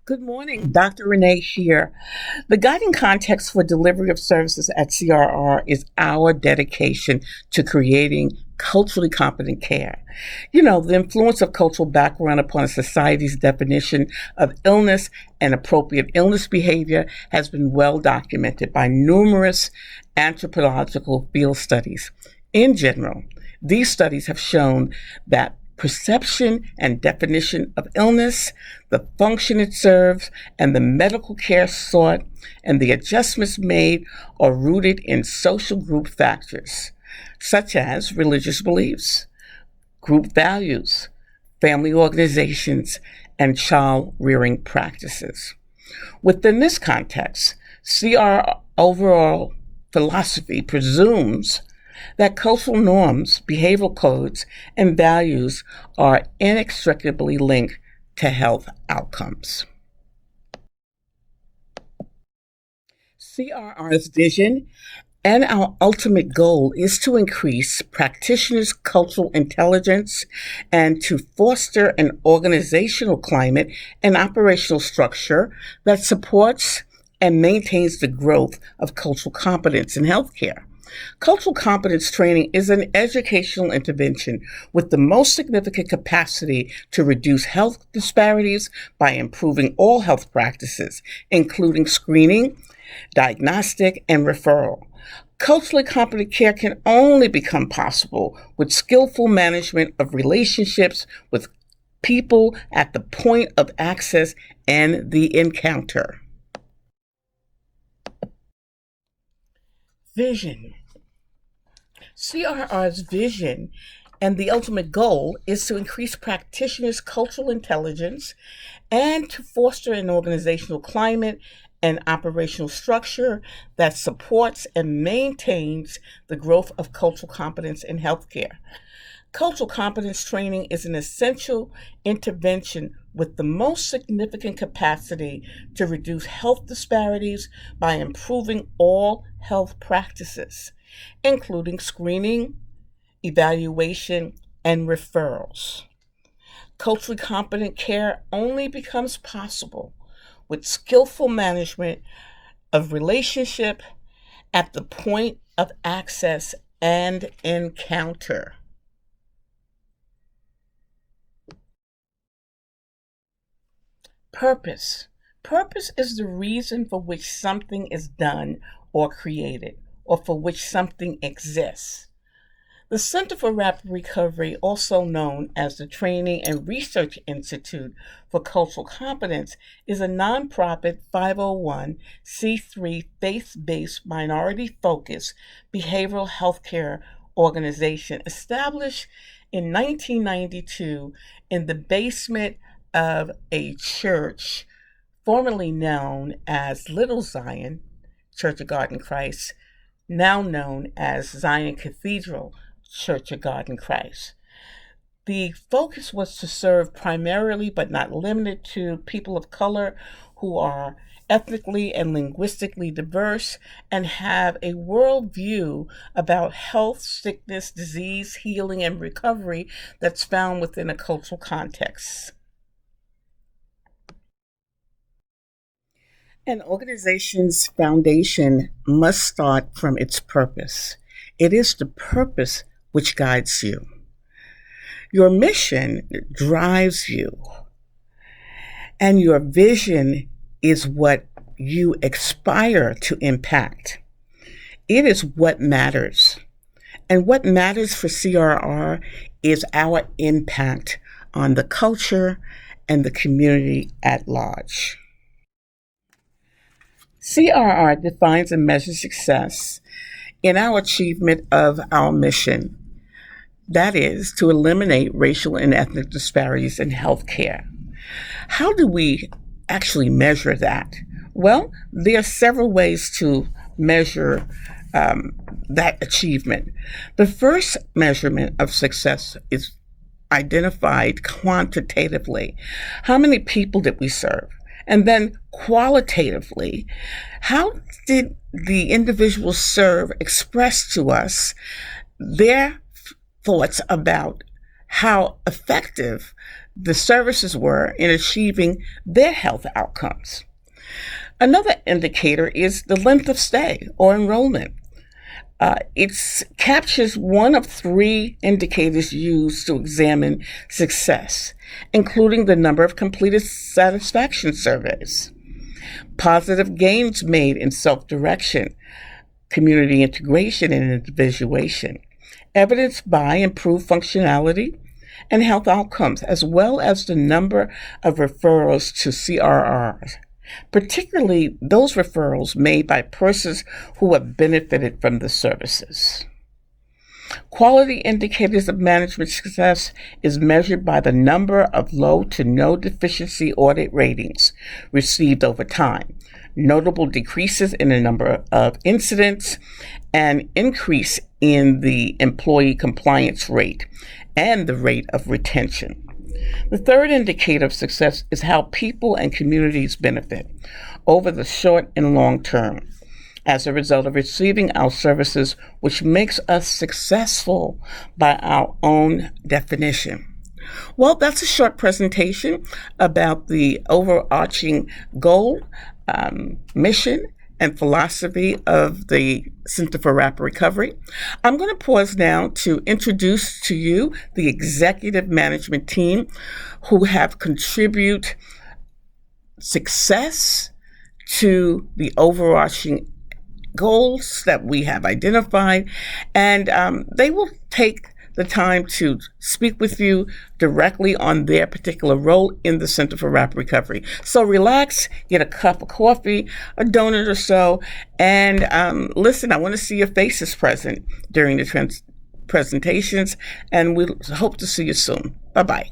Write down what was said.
Good morning, Dr. Renee here. The guiding context for delivery of services at CRR is our dedication to creating culturally competent care. The influence of cultural background upon a society's definition of illness and appropriate illness behavior has been well documented by numerous anthropological field studies. In general, these studies have shown that perception and definition of illness, the function it serves, and the medical care sought, and the adjustments made are rooted in social group factors, such as religious beliefs, group values, family organizations, and child rearing practices. Within this context, CR overall philosophy presumes that cultural norms, behavioral codes, and values are inextricably linked to health outcomes. CRR's vision and our ultimate goal is to increase practitioners' cultural intelligence and to foster an organizational climate and operational structure that supports and maintains the growth of cultural competence in healthcare. Cultural competence training is an educational intervention with the most significant capacity to reduce health disparities by improving all health practices, including screening, diagnostic, and referral. Culturally competent care can only become possible with skillful management of relationships with people at the point of access and the encounter. Vision. CRR's vision and the ultimate goal is to increase practitioners' cultural intelligence and to foster an organizational climate and operational structure that supports and maintains the growth of cultural competence in healthcare. Cultural competence training is an essential intervention with the most significant capacity to reduce health disparities by improving all health practices, including screening, evaluation, and referrals. Culturally competent care only becomes possible with skillful management of relationship at the point of access and encounter. Purpose. Purpose is the reason for which something is done or created, or for which something exists. The Center for Rapid Recovery, also known as the Training and Research Institute for Cultural Competence, is a nonprofit 501c3 faith-based minority-focused behavioral healthcare organization established in 1992 in the basement of a church formerly known as Little Zion Church of God in Christ, now known as Zion Cathedral Church of God in Christ. The focus was to serve primarily, but not limited to, people of color who are ethnically and linguistically diverse and have a worldview about health, sickness, disease, healing, and recovery that's found within a cultural context. An organization's foundation must start from its purpose. It is the purpose which guides you. Your mission drives you, and your vision is what you aspire to impact. It is what matters. And what matters for CRR is our impact on the culture and the community at large. CRR defines and measures success in our achievement of our mission. That is, to eliminate racial and ethnic disparities in healthcare. How do we actually measure that? Well, there are several ways to measure that achievement. The first measurement of success is identified quantitatively. How many people did we serve? And then qualitatively, how did the individuals serve express to us their thoughts about how effective the services were in achieving their health outcomes. Another indicator is the length of stay or enrollment. It captures one of three indicators used to examine success, including the number of completed satisfaction surveys, positive gains made in self-direction, community integration and individuation, evidenced by improved functionality and health outcomes, as well as the number of referrals to CRRs, particularly those referrals made by persons who have benefited from the services. Quality indicators of management success is measured by the number of low to no deficiency audit ratings received over time, notable decreases in the number of incidents, and increase in the employee compliance rate and the rate of retention. The third indicator of success is how people and communities benefit over the short and long term as a result of receiving our services, which makes us successful by our own definition. Well, that's a short presentation about the overarching goal, mission, and philosophy of the Center for Rapid Recovery. I'm going to pause now to introduce to you the executive management team who have contributed success to the overarching goals that we have identified, and they will take the time to speak with you directly on their particular role in the Center for Rapid Recovery. So relax, get a cup of coffee, a donut or so, and listen, I want to see your faces present during the presentations, and we hope to see you soon. Bye-bye.